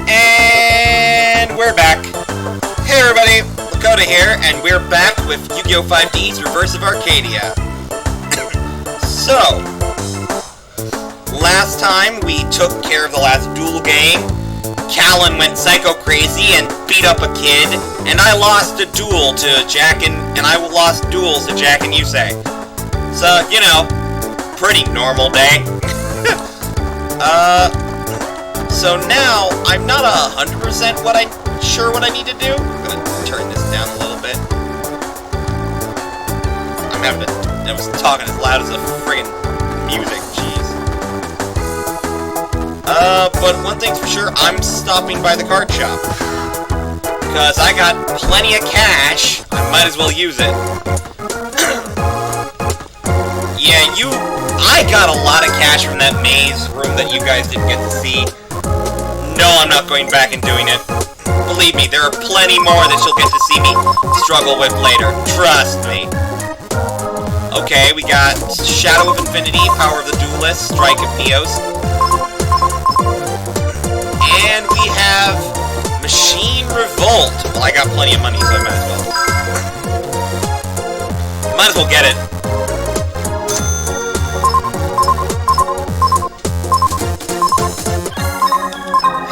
And we're back. Hey everybody, Lakota here, and we're back with Yu-Gi-Oh! 5D's Reverse of Arcadia. So, last time we took care of the last duel game. Kalin went psycho crazy and beat up a kid, and I lost a duel to Jack and I lost duels to Jack and Yusei. So, you know, pretty normal day. So now, I'm not 100% sure what I need to do. I'm gonna turn this down a little bit. I was talking as loud as the friggin' music, jeez. But one thing's for sure, I'm stopping by the card shop. Because I got plenty of cash, I might as well use it. Yeah, I got a lot of cash from that maze room that you guys didn't get to see. No, I'm not going back and doing it. Believe me, there are plenty more that you'll get to see me struggle with later. Trust me. Okay, we got Shadow of Infinity, Power of the Duelist, Strike of Neos. And we have Machine Revolt. Well, I got plenty of money, so I might as well. Might as well get it.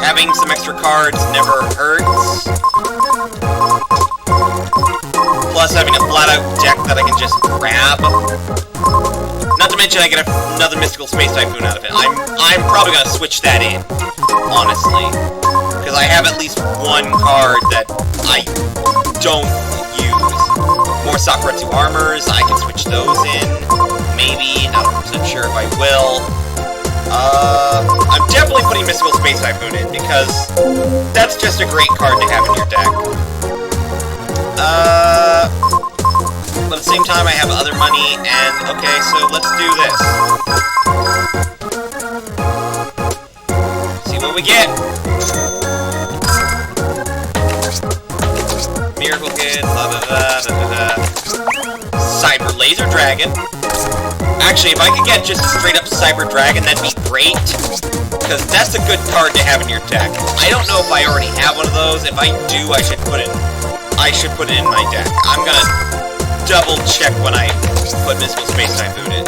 Having some extra cards never hurts. Plus having a flat-out deck that I can just grab. Not to mention I get another Mystical Space Typhoon out of it. I'm probably gonna switch that in, honestly. Because I have at least one card that I don't use. More Sakuretsu Armors, I can switch those in. Maybe, not 100% sure if I will. I'm definitely putting Mystical Space Typhoon in, because that's just a great card to have in your deck. But at the same time, I have other money, and okay, so let's do this. See what we get. Miracle Kid, Cyber Laser Dragon. Actually, if I could get just a straight-up Cyber Dragon, that'd be great. Because that's a good card to have in your deck. I don't know if I already have one of those. If I do, I should put it in my deck. I'm gonna double-check when I put Mystical Space Typhoon in.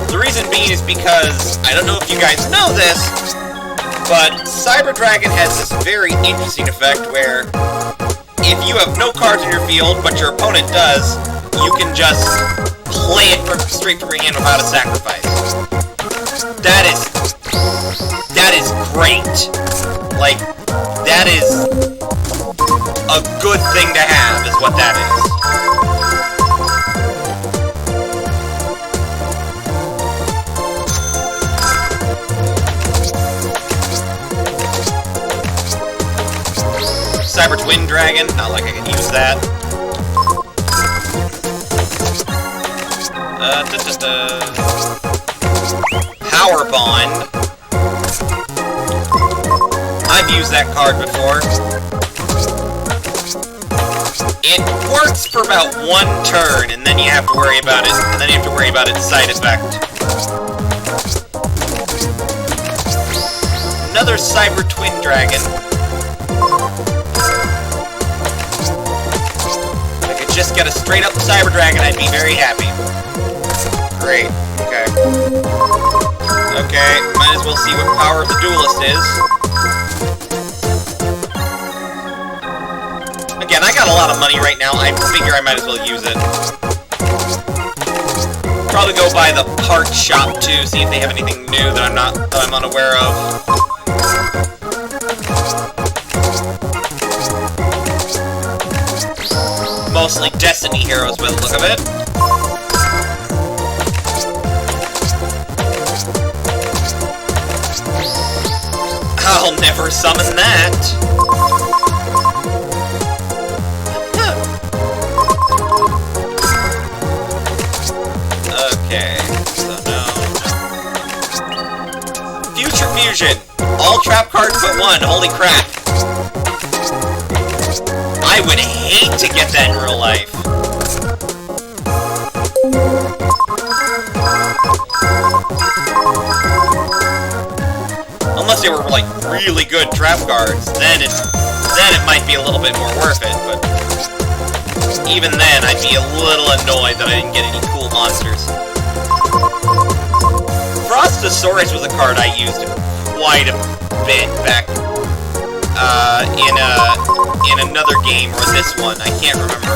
The reason being is because, I don't know if you guys know this, but Cyber Dragon has this very interesting effect where if you have no cards in your field, but your opponent does, you can just play it straight from your hand without a sacrifice. That is great. Like, that is a good thing to have, is what that is. Cyber Twin Dragon, not like I can use that. Power Bond. I've used that card before. It works for about one turn, and then you have to worry about it. And then you have to worry about its side effect. Another Cyber Twin Dragon. Just get a straight-up Cyber Dragon, I'd be very happy. Great. Okay. Okay, might as well see what Power of the Duelist is. Again, I got a lot of money right now. I figure I might as well use it. Probably go by the part shop, too, see if they have anything new that I'm unaware of. Mostly Destiny heroes by the look of it. I'll never summon that. Okay, so no. Future Fusion. All trap cards but one. Holy crap. I would hate to get that in real life. unless they were, like, really good trap cards, then it might be a little bit more worth it, but even then, I'd be a little annoyed that I didn't get any cool monsters. Frostosaurus was a card I used quite a bit back, in another game, or this one, I can't remember.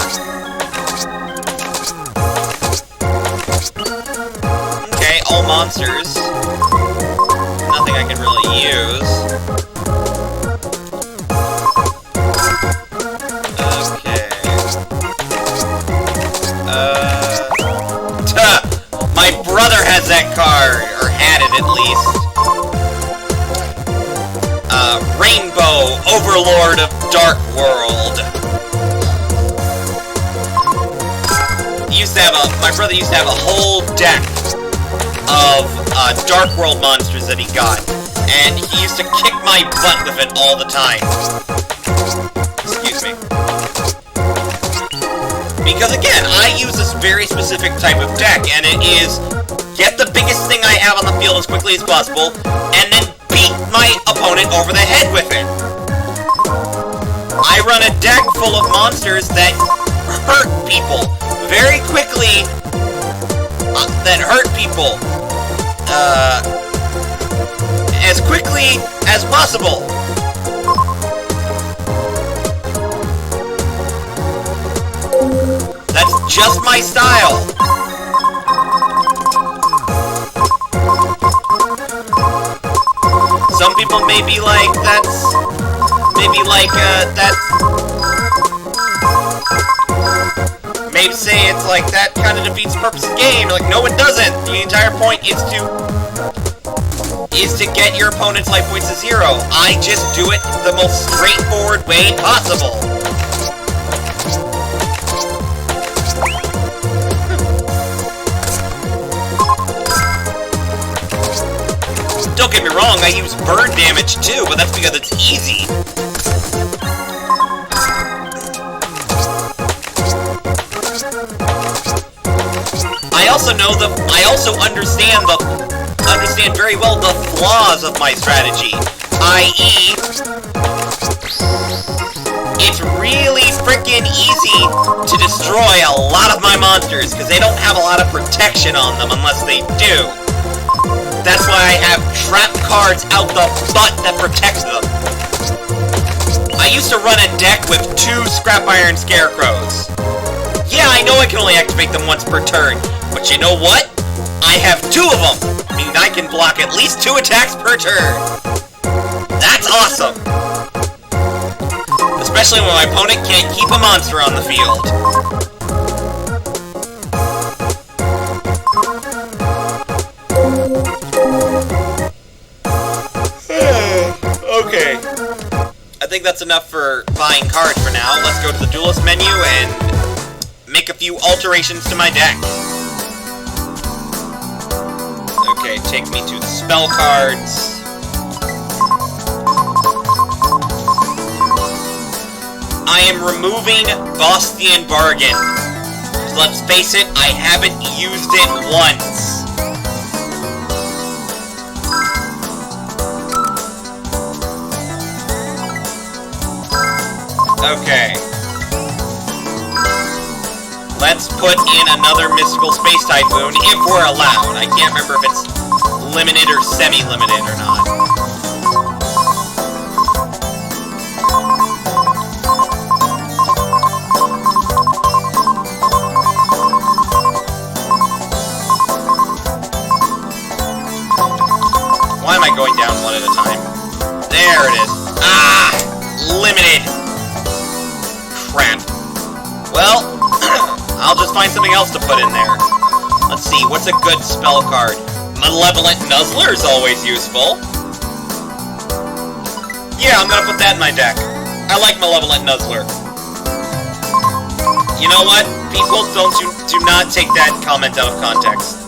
Okay, all monsters. Nothing I can really use. Okay. My brother has that card, or had it at least. Rainbow, Overlord of Dark World. My brother used to have a whole deck of Dark World monsters that he got, and he used to kick my butt with it all the time. Excuse me. Because again, I use this very specific type of deck, and it is get the biggest thing I have on the field as quickly as possible, and then beat my opponent over the head with it. I run a deck full of monsters that hurt people very quickly, that hurt people as quickly as possible. That's just my style. Some people may be like, maybe say it's like, that kind of defeats the purpose of the game. Like, no, it doesn't. The entire point is to get your opponent's life points to 0. I just do it the most straightforward way possible. Don't get me wrong, I use burn damage too, but that's because it's easy. I also understand very well the flaws of my strategy, i.e., it's really freaking easy to destroy a lot of my monsters, because they don't have a lot of protection on them unless they do. That's why I have trap cards out the butt that protects them. I used to run a deck with 2 Scrap Iron Scarecrows. Yeah, I know I can only activate them once per turn, but you know what? I have 2 of them, meaning I can block at least 2 attacks per turn. That's awesome! Especially when my opponent can't keep a monster on the field. Okay. I think that's enough for buying cards for now. Let's go to the Duelist menu and make a few alterations to my deck. Okay, take me to the spell cards. I am removing Bostian Bargain. Let's face it, I haven't used it once. Okay. Let's put in another Mystical Space Typhoon, if we're allowed. I can't remember if it's limited or semi-limited or not. Why am I going down one at a time? There it is. Ah! Limited! Crap. Well, I'll just find something else to put in there. Let's see, what's a good spell card? Malevolent Nuzzler is always useful. Yeah, I'm gonna put that in my deck. I like Malevolent Nuzzler. You know what? People, do not take that comment out of context.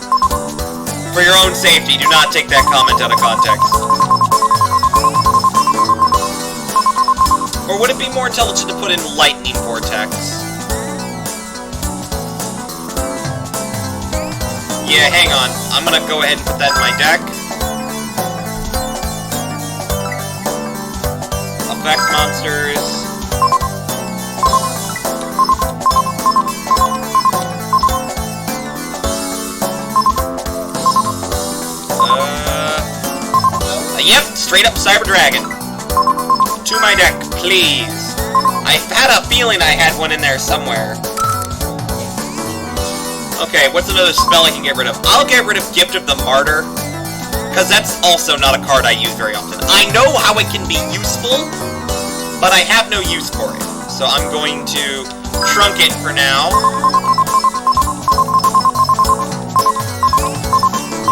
For your own safety, do not take that comment out of context. Or would it be more intelligent to put in Lightning Vortex? Yeah, hang on. I'm gonna go ahead and put that in my deck. effect monsters. Yep, straight up Cyber Dragon. To my deck, please. I had a feeling I had one in there somewhere. Okay, what's another spell I can get rid of? I'll get rid of Gift of the Martyr, because that's also not a card I use very often. I know how it can be useful, but I have no use for it. So I'm going to trunk it for now.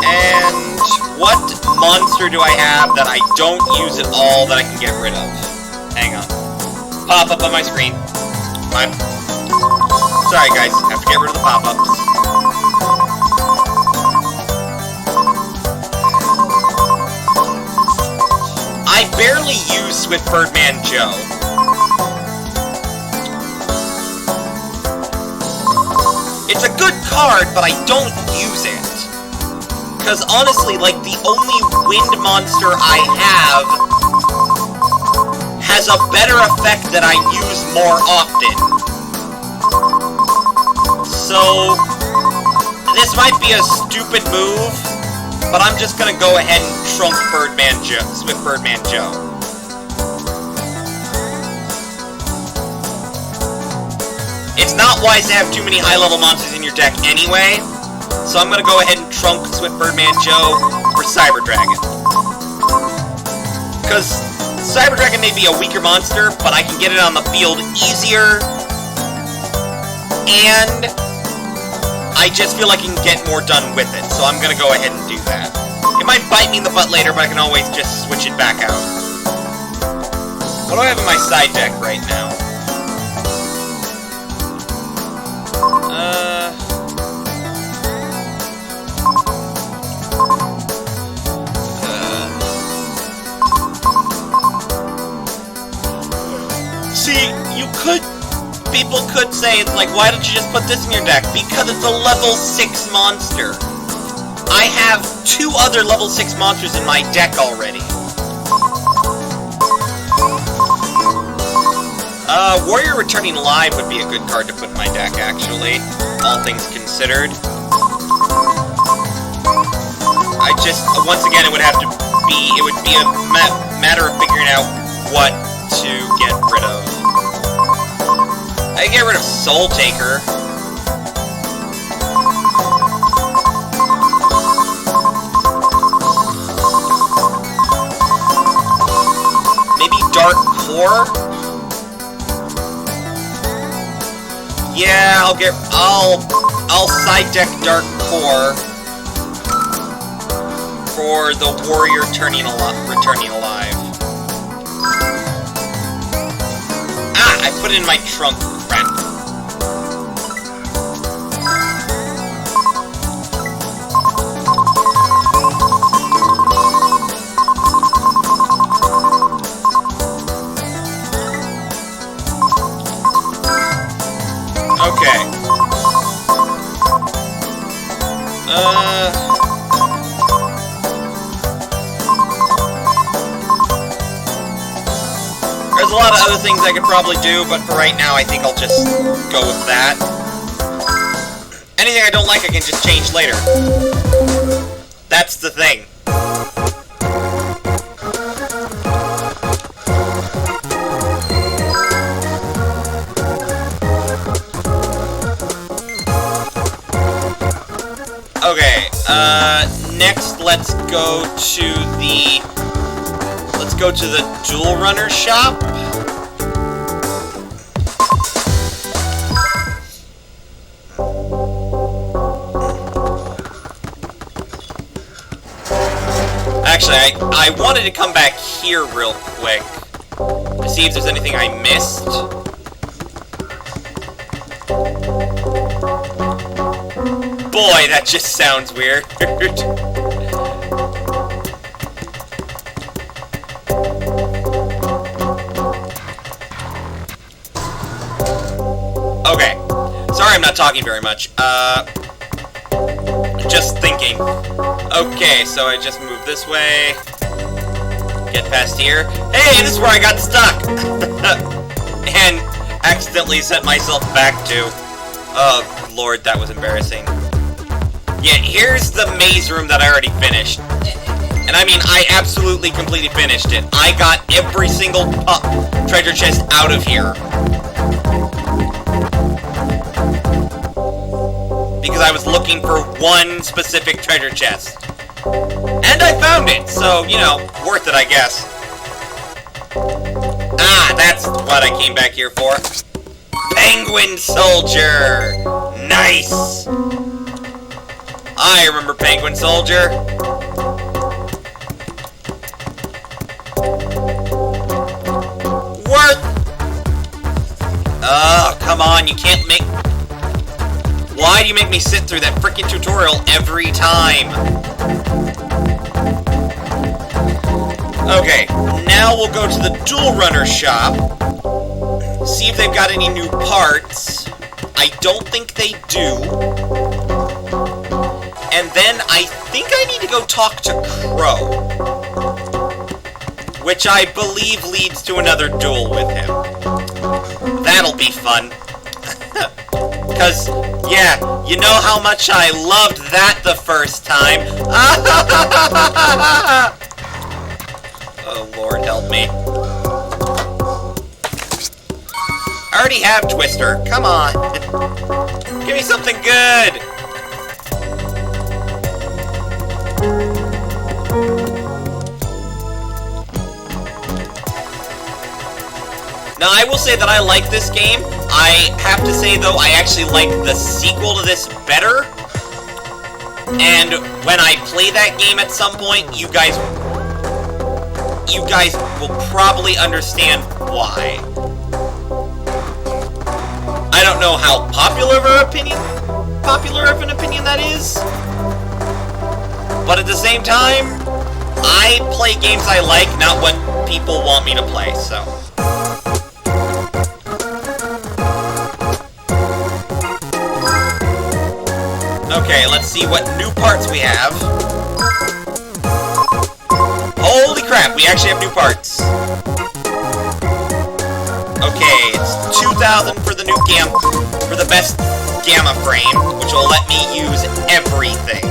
And what monster do I have that I don't use at all that I can get rid of? Hang on. Pop up on my screen. Sorry guys, have to get rid of the pop-ups. I barely use Swift Birdman Joe. It's a good card, but I don't use it. Because honestly, like, the only wind monster I have has a better effect that I use more often. So, this might be a stupid move, but I'm just gonna go ahead and trunk Birdman Joe, Swift Birdman Joe. It's not wise to have too many high-level monsters in your deck anyway, so I'm gonna go ahead and trunk Swift Birdman Joe for Cyber Dragon. Because Cyber Dragon may be a weaker monster, but I can get it on the field easier, and I just feel like I can get more done with it, so I'm gonna go ahead and do that. It might bite me in the butt later, but I can always just switch it back out. What do I have in my side deck right now? See, people could say, it's like, why don't you just put this in your deck? Because it's a level 6 monster. I have 2 other level 6 monsters in my deck already. Warrior Returning Live would be a good card to put in my deck, actually. All things considered. Once again, it would be a matter of figuring out what to get rid of. I can get rid of Soul Taker. Maybe Dark Core? Yeah, I'll side deck Dark Core for the Warrior returning alive. I put it in my trunk, friend. Okay. There's a lot of other things I could probably do, but for right now, I think I'll just go with that. Anything I don't like, I can just change later. That's the thing. Okay, next let's go to the Duel Runner shop. Actually, I wanted to come back here real quick to see if there's anything I missed. Boy, that just sounds weird. Okay. Sorry I'm not talking very much. Just thinking. Okay, so I just move this way. Get past here. Hey, this is where I got stuck! And accidentally sent myself back to... Oh, Lord, that was embarrassing. Yeah, here's the maze room that I already finished. And I mean, I absolutely completely finished it. I got every single treasure chest out of here. Because I was looking for one specific treasure chest. And I found it, so, you know, worth it, I guess. Ah, that's what I came back here for. Penguin Soldier! Nice! I remember Penguin Soldier. Worth! Oh, come on, you can't make... Why do you make me sit through that frickin' tutorial every time? Okay, now we'll go to the Dual Runner shop. See if they've got any new parts. I don't think they do. And then I think I need to go talk to Crow. Which I believe leads to another duel with him. That'll be fun. Because, yeah, you know how much I loved that the first time. Oh, Lord, help me. I already have Twister. Come on. Give me something good. Now, I will say that I like this game. I have to say, though, I actually like the sequel to this better. And when I play that game at some point, you guys will probably understand why. I don't know how popular of an opinion that is. But at the same time, I play games I like, not what people want me to play, so... Okay, let's see what new parts we have. Holy crap, we actually have new parts. Okay, it's 2,000 for the new for the best gamma frame, which will let me use everything.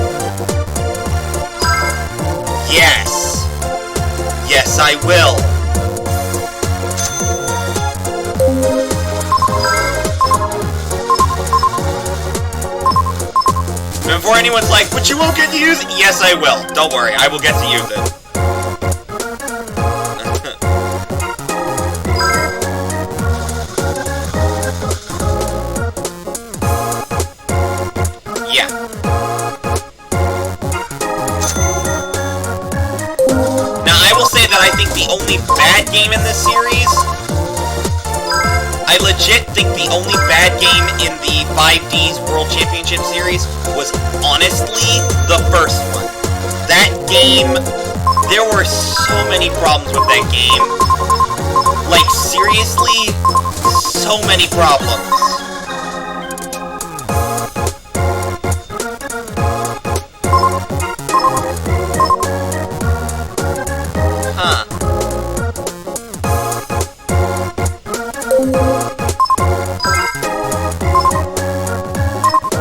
Yes. Yes, I will. Before anyone's like, but you won't get to use it? Yes, I will. Don't worry, I will get to use it. Yeah. Now, I will say that I think the only bad game in this series... I legit think the only bad game in the 5D's World Championship Series was honestly the first one. That game, there were so many problems with that game. Like, seriously, so many problems. Huh.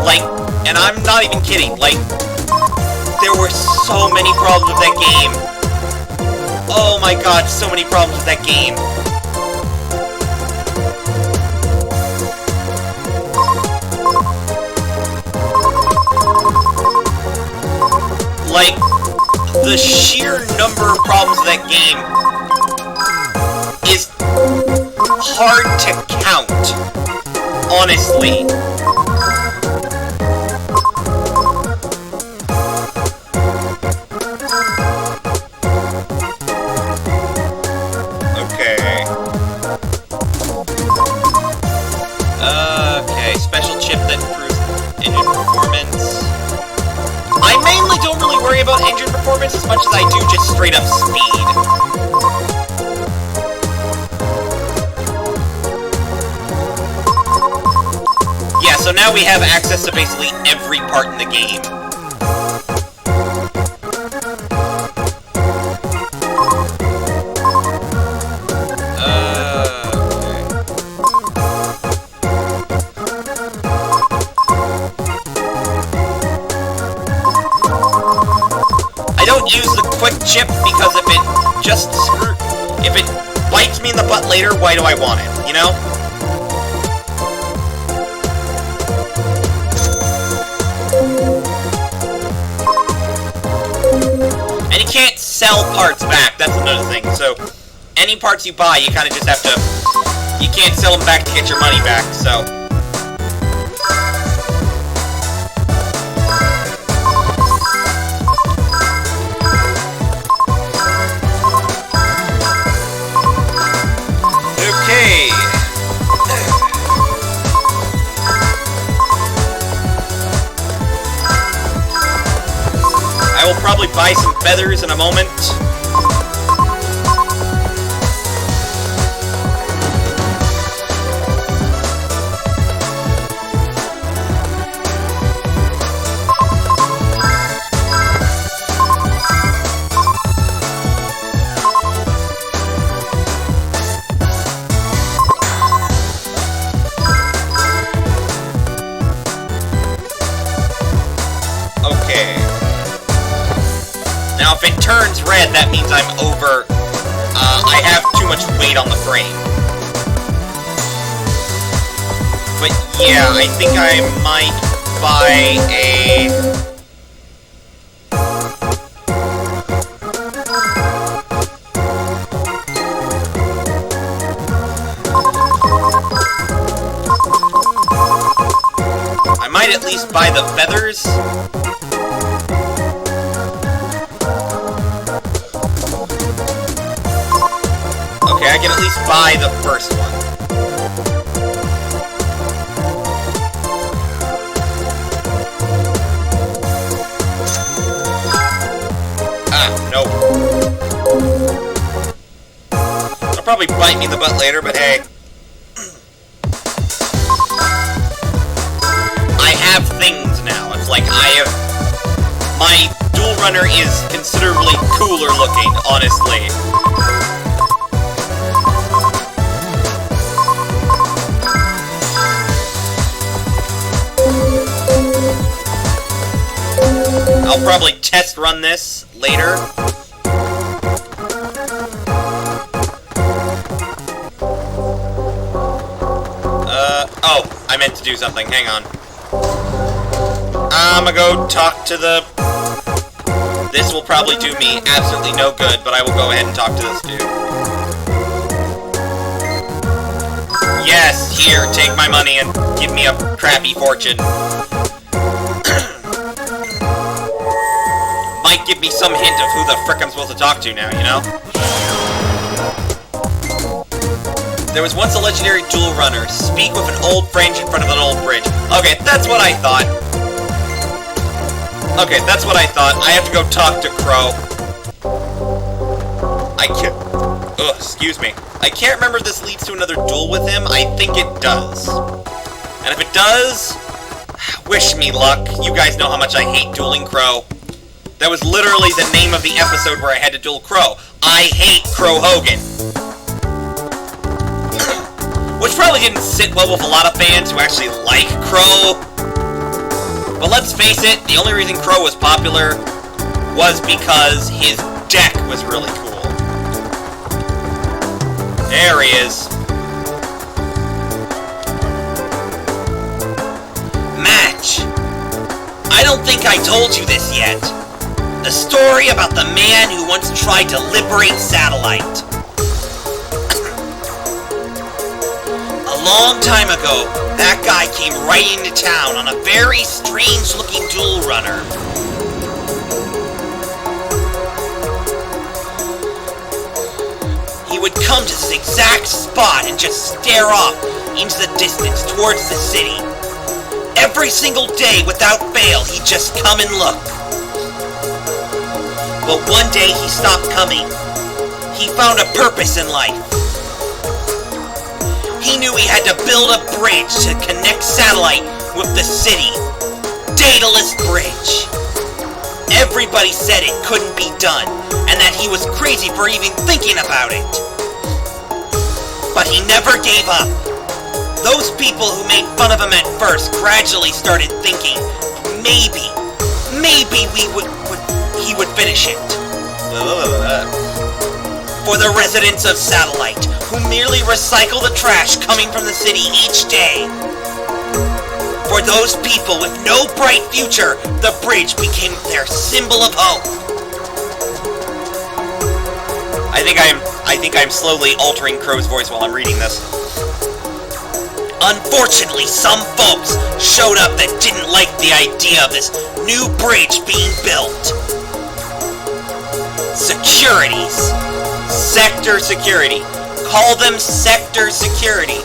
Like, and I'm not even kidding, like, there were so many problems with that game. Oh my god, so many problems with that game. Like, the sheer number of problems with that game is hard to count, honestly. Okay, special chip that improves engine performance. I mainly don't really worry about engine performance as much as I do just straight up speed. Yeah, so now we have access to basically every part in the game. don't use the quick chip because if it bites me in the butt later, why do I want it, you know? And you can't sell parts back, that's another thing. So, any parts you buy, you kind of just have to... You can't sell them back to get your money back, so... Okay. I will probably buy some feathers in a moment. Now, if it turns red, that means I'm over... I have too much weight on the frame. But yeah, I think I might buy a... I might at least buy the feathers. Okay, I can at least buy the first one. Ah, no. It'll probably bite me in the butt later, but hey. I have things now. It's like my dual runner is considerably cooler looking, honestly. I'll probably test run this later. Oh, I meant to do something. Hang on. I'm gonna go talk to the... This will probably do me absolutely no good, but I will go ahead and talk to this dude. Yes, here, take my money and give me a crappy fortune. Might give me some hint of who the frick I'm supposed to talk to now, you know? There was once a legendary dual runner. Speak with an old French in front of an old bridge. Okay, that's what I thought. Okay, that's what I thought. I have to go talk to Crow. I can't... Ugh, excuse me. I can't remember if this leads to another duel with him. I think it does. And if it does... Wish me luck. You guys know how much I hate dueling Crow. That was literally the name of the episode where I had to duel Crow. I hate Crow Hogan. Which probably didn't sit well with a lot of fans who actually like Crow. But let's face it, the only reason Crow was popular was because his deck was really cool. There he is. Match. I don't think I told you this yet. The story about the man who once tried to liberate Satellite. A long time ago, that guy came right into town on a very strange-looking dual runner. He would come to this exact spot and just stare off into the distance towards the city. Every single day, without fail, he'd just come and look. But one day he stopped coming. He found a purpose in life. He knew he had to build a bridge to connect Satellite with the city. Daedalus Bridge. Everybody said it couldn't be done, and that he was crazy for even thinking about it. But he never gave up. Those people who made fun of him at first gradually started thinking, maybe he would finish it. For the residents of Satellite, who merely recycle the trash coming from the city each day. For those people with no bright future, the bridge became their symbol of hope. I think I'm slowly altering Crow's voice while I'm reading this. Unfortunately, some folks showed up that didn't like the idea of this new bridge being built. Securities. Sector security. Call them sector security.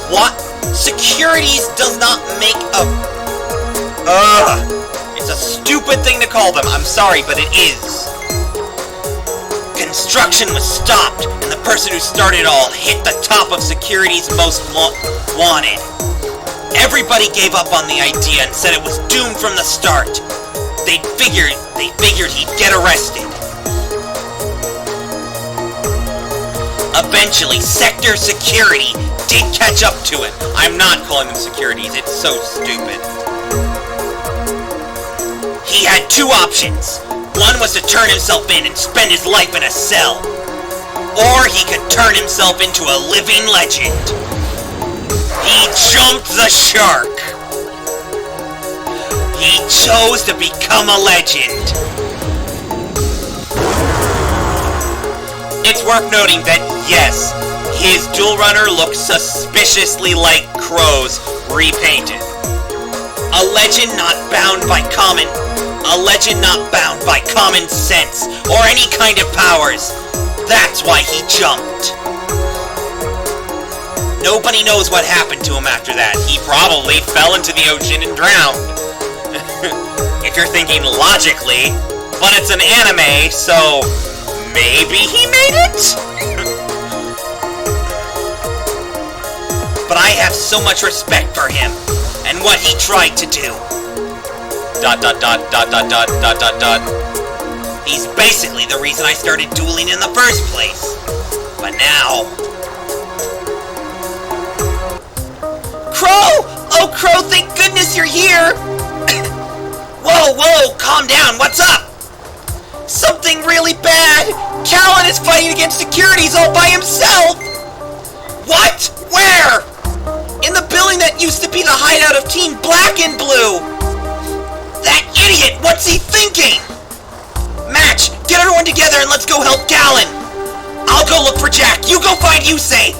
What? Securities does not make a... It's a stupid thing to call them. I'm sorry, but it is. Construction was stopped, and the person who started it all hit the top of security's most wanted. Everybody gave up on the idea and said it was doomed from the start. They figured he'd get arrested. Eventually, Sector Security did catch up to it. I'm not calling them securities. It's so stupid. He had two options. One was to turn himself in and spend his life in a cell. Or he could turn himself into a living legend. He jumped the shark. He chose to become a legend. It's worth noting that, yes, his dual runner looks suspiciously like Crow's repainted. A legend not bound by common sense or any kind of powers. That's why he jumped. Nobody knows what happened to him after that. He probably fell into the ocean and drowned. If you're thinking logically, but it's an anime, so maybe he made it? But I have so much respect for him and what he tried to do. ... He's basically the reason I started dueling in the first place. But now... Crow! Oh, Crow, thank goodness you're here! Whoa, calm down, what's up? Something really bad! Kalin is fighting against securities all by himself! What? Where? In the building that used to be the hideout of Team Black and Blue! That idiot! What's he thinking? Match! Get everyone together and let's go help Kalin! I'll go look for Jack. You go find Yusei!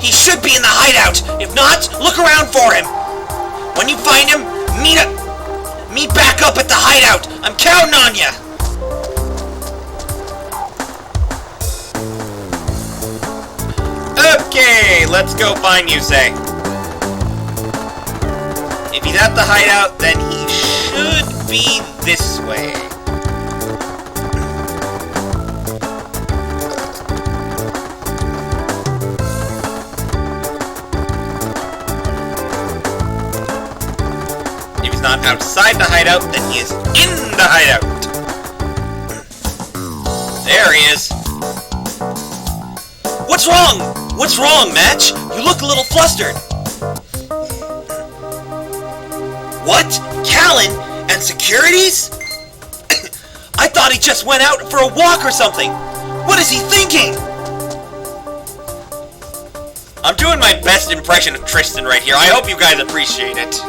He should be in the hideout. If not, look around for him. When you find him, meet back up at the hideout. I'm counting on ya! Okay, let's go find Yusei. If he's at the hideout, then he should be this way. If he's not outside the hideout, then he is in the hideout. There he is. What's wrong? What's wrong, Match? You look a little flustered. What? Kalin? And securities? I thought he just went out for a walk or something. What is he thinking? I'm doing my best impression of Tristan right here. I hope you guys appreciate it.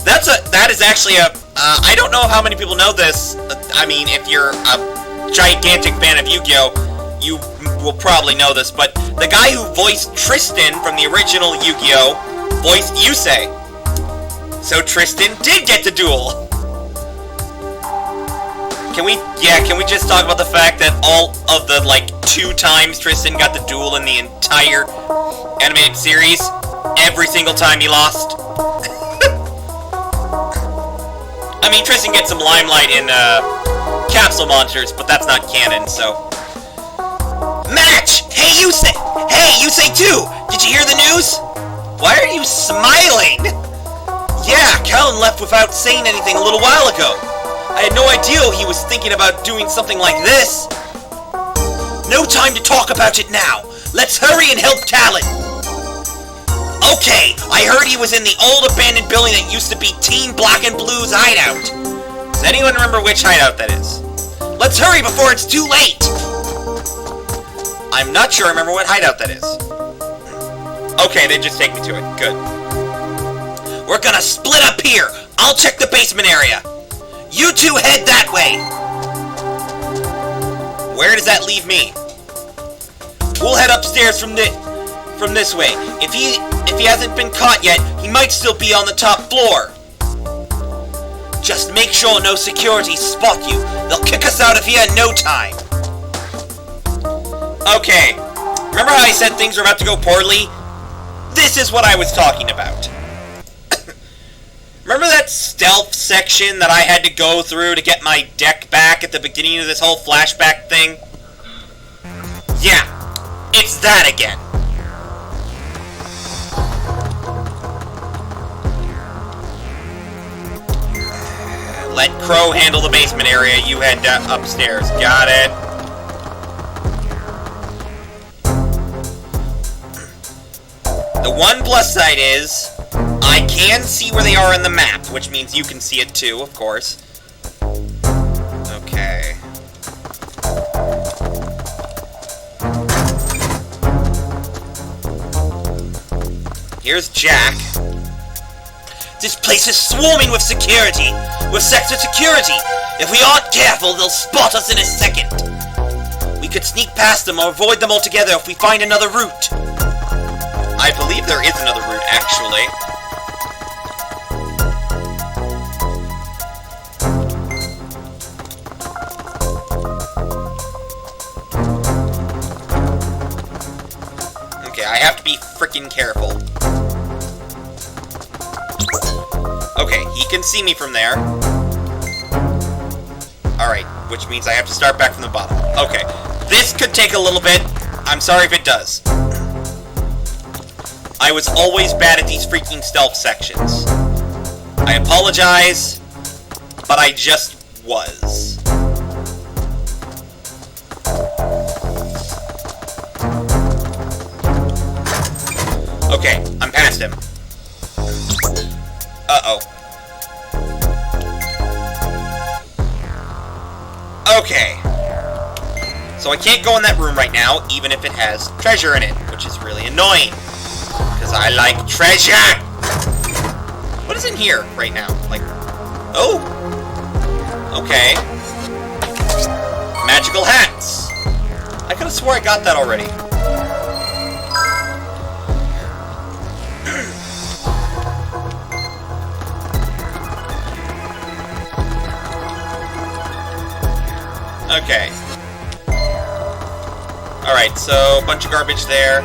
That is actually a... I don't know how many people know this. I mean, if you're a gigantic fan of Yu-Gi-Oh!, you will probably know this, but the guy who voiced Tristan from the original Yu-Gi-Oh! Voiced Yusei. So Tristan did get to duel. Can we just talk about the fact that all of the, 2 times Tristan got the duel in the entire animated series, every single time he lost? I mean, Tristan gets some limelight in, Capsule Monsters, but that's not canon, so... Match! Hey, Yusei! Hey, Yusei too! Did you hear the news? Why are you smiling? Yeah, Kalin left without saying anything a little while ago. I had no idea he was thinking about doing something like this. No time to talk about it now. Let's hurry and help Kalin. Okay, I heard he was in the old abandoned building that used to be Team Black and Blue's hideout. Does anyone remember which hideout that is? Let's hurry before it's too late! I'm not sure I remember what hideout that is. Okay, then just take me to it. Good. We're gonna split up here! I'll check the basement area! You two head that way! Where does that leave me? We'll head upstairs from this way. If he hasn't been caught yet, he might still be on the top floor. Just make sure no security spot you. They'll kick us out of here in no time. Okay. Remember how I said things were about to go poorly? This is what I was talking about. Remember that stealth section that I had to go through to get my deck back at the beginning of this whole flashback thing? Yeah, it's that again. Let Crow handle the basement area, you head upstairs. Got it. The one plus side is, I can see where they are on the map, which means you can see it too, of course. Okay. Here's Jack. This place is swarming with security. With sector security. If we aren't careful, they'll spot us in a second. We could sneak past them or avoid them altogether if we find another route. I believe there is another route, actually. Okay, I have to be freaking careful. Okay, he can see me from there. Alright, which means I have to start back from the bottom. Okay, this could take a little bit. I'm sorry if it does. I was always bad at these freaking stealth sections. I apologize, but I just was. Okay, I'm past him. Uh-oh. Okay. So I can't go in that room right now, even if it has treasure in it, which is really annoying. Because I like treasure! What is in here right now? Like, oh! Okay. Magical hats! I could have swore I got that already. Okay. Alright, so a bunch of garbage there.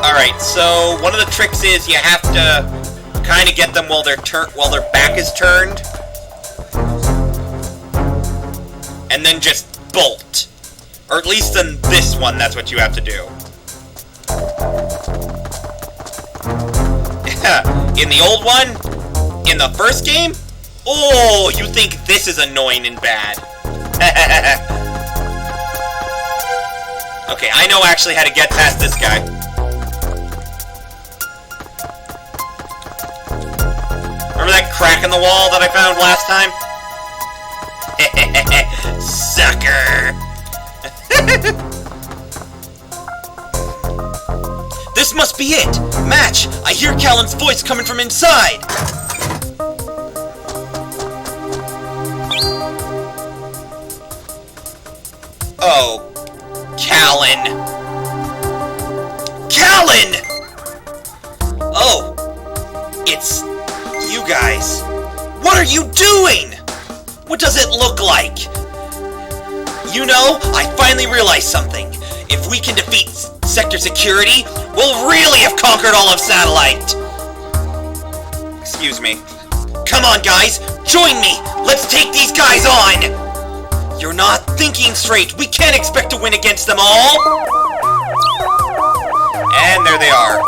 Alright, so one of the tricks is you have to kind of get them while their back is turned. And then just bolt. Or at least in this one, that's what you have to do. In the old one, in the first game, oh, you think this is annoying and bad. Okay, I know actually how to get past this guy. Remember that crack in the wall that I found last time? Sucker! This must be it! Match! I hear Kalin's voice coming from inside! Oh, Kalin. Kalin! Oh, it's you guys. What are you doing? What does it look like? You know, I finally realized something. If we can defeat Sector Security, we'll really have conquered all of Satellite. Excuse me. Come on, guys, join me. Let's take these guys on. You're not thinking straight. We can't expect to win against them all. And there they are.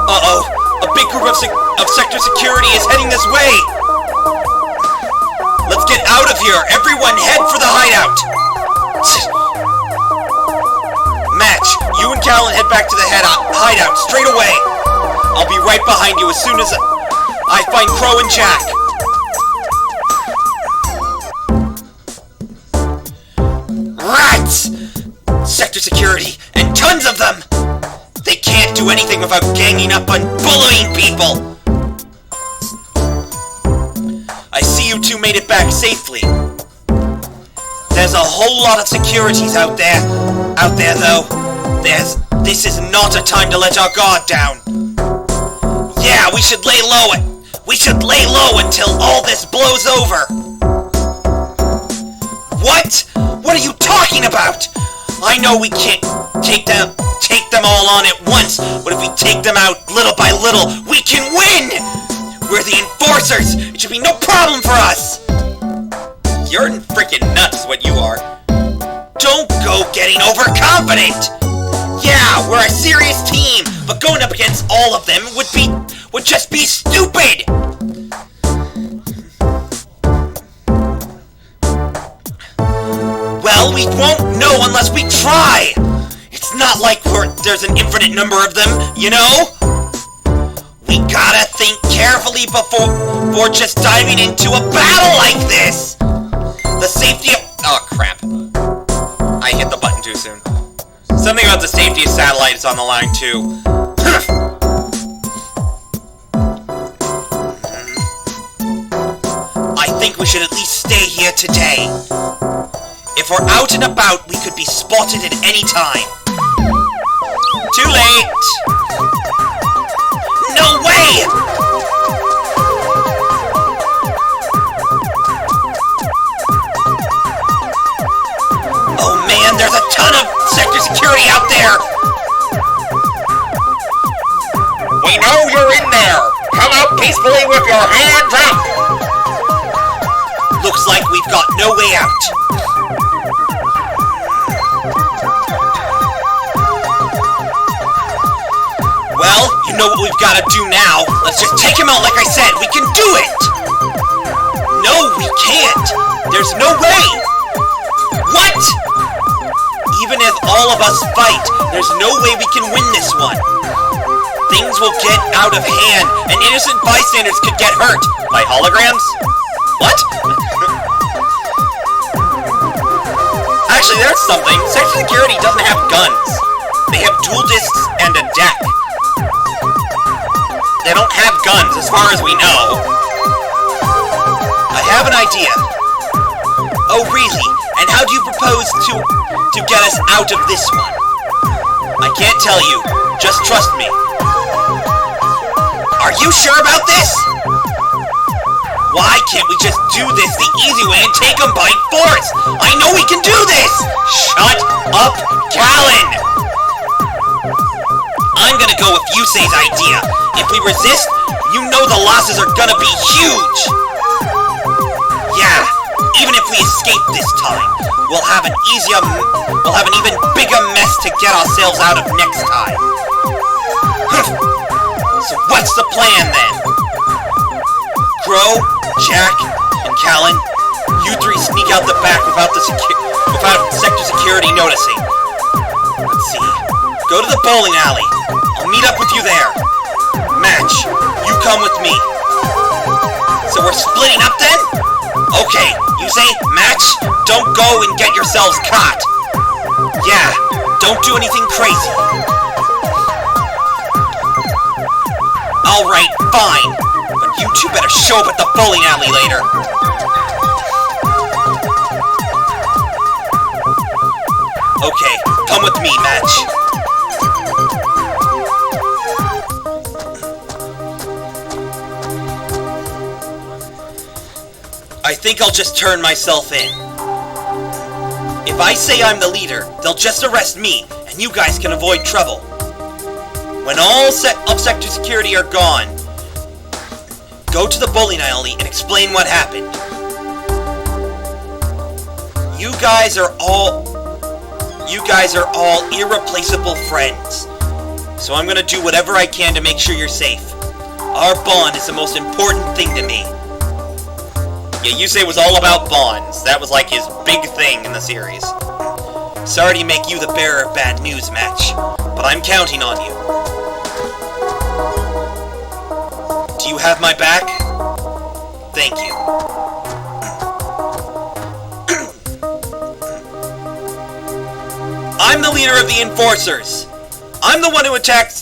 Uh-oh. A big group of Sector Security is heading this way. Let's get out of here. Everyone head for the hideout. Match, you and Kalin head back to the hideout straight away. I'll be right behind you as soon as I find Crow and Jack. sector security, and tons of them! They can't do anything without ganging up and bullying people! I see you two made it back safely. There's a whole lot of securities out there though. This is not a time to let our guard down. Yeah, we should lay low until all this blows over. What? What are you talking about? I know we can't take them all on at once, but if we take them out little by little, we can win! We're the enforcers! It should be no problem for us! You're freaking nuts is what you are. Don't go getting overconfident! Yeah, we're a serious team, but going up against all of them would just be stupid! Well, we won't know unless we try! It's not like there's an infinite number of them, you know? We gotta think carefully before just diving into a battle like this! The safety of... Oh, crap. I hit the button too soon. Something about the safety of satellite is on the line, too. I think we should at least stay here today. If we're out and about, we could be spotted at any time. Too late! No way! Oh man, there's a ton of sector security out there! We know you're in there! Come out peacefully with your hands up! Looks like we've got no way out. Well, you know what we've got to do now. Let's just take him out like I said. We can do it! No, we can't. There's no way. What? Even if all of us fight, there's no way we can win this one. Things will get out of hand, and innocent bystanders could get hurt. By holograms? What? Actually, there's something. Sector security doesn't have guns. They have dual discs and a deck. They don't have guns, as far as we know. I have an idea. Oh, really? And how do you propose to get us out of this one? I can't tell you. Just trust me. Are you sure about this? Why can't we just do this the easy way and take them by force? I know we can do this! Shut up, Kalin! I'm gonna go with Yusei's idea. If we resist, you know the losses are gonna be huge! Yeah, even if we escape this time, we'll have an even bigger mess to get ourselves out of next time. So what's the plan then? Crow, Jack, and Kalin, you three sneak out the back without sector security noticing. Let's see. Go to the bowling alley. I'll meet up with you there. Match, you come with me. So we're splitting up then? Okay, you say, Match, don't go and get yourselves caught. Yeah, don't do anything crazy. Alright, fine. But you two better show up at the bowling alley later. Okay, come with me, Match. I think I'll just turn myself in. If I say I'm the leader, they'll just arrest me, and you guys can avoid trouble. When all of sector security are gone, go to the bowling alley and explain what happened. You guys are all irreplaceable friends. So I'm gonna do whatever I can to make sure you're safe. Our bond is the most important thing to me. Yeah, Yusei was all about bonds. That was like his big thing in the series. Sorry to make you the bearer of bad news, Match, but I'm counting on you. Do you have my back? Thank you. I'm the leader of the Enforcers. I'm the one who attacked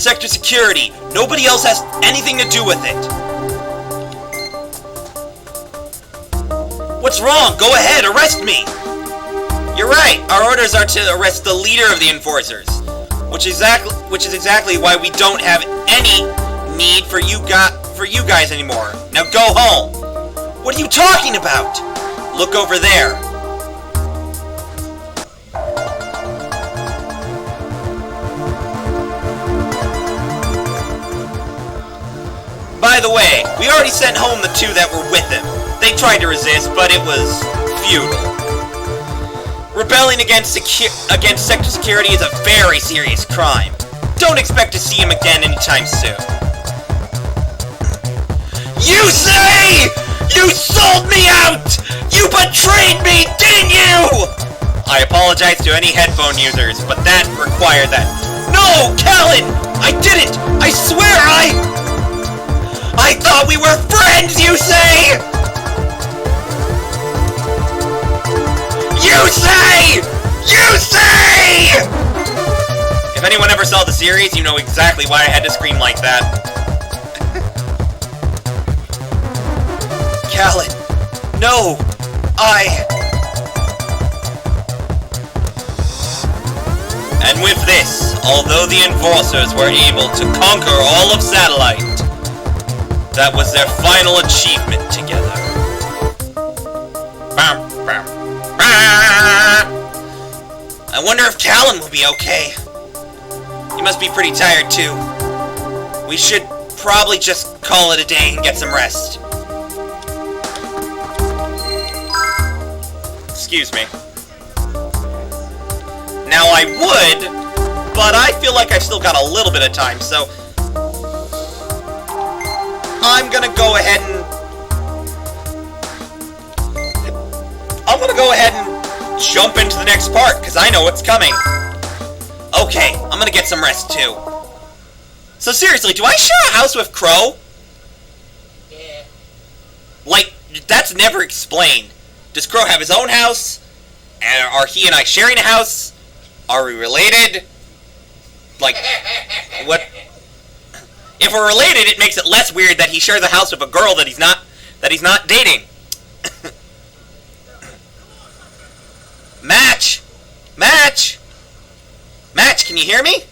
Sector Security. Nobody else has anything to do with it. What's wrong? Go ahead, arrest me. You're right. Our orders are to arrest the leader of the Enforcers, which is exactly why we don't have any need for you guys anymore. Now go home. What are you talking about? Look over there. By the way, we already sent home the two that were with him. They tried to resist, but it was futile. Rebelling against Sector Security is a very serious crime. Don't expect to see him again anytime soon. You say! You sold me out! You betrayed me, didn't you? I apologize to any headphone users, but that required that. No, Kalin! I didn't! I swear I thought we were friends, you say! You say! You say! If anyone ever saw the series, you know exactly why I had to scream like that. Kalin, no! And with this, although the Enforcers were able to conquer all of Satellite, that was their final achievement together. I wonder if Kalin will be okay. He must be pretty tired too. We should probably just call it a day and get some rest. Excuse me. Now I would, but I feel like I've still got a little bit of time, so I'm gonna go ahead and jump into the next part, because I know what's coming. Okay, I'm gonna get some rest too. So seriously, do I share a house with Crow? Yeah. Like, that's never explained. Does Crow have his own house? And are he and I sharing a house? Are we related? Like, what? If we're related, it makes it less weird that he shares a house with a girl that he's not dating. Match! Match! Match, can you hear me?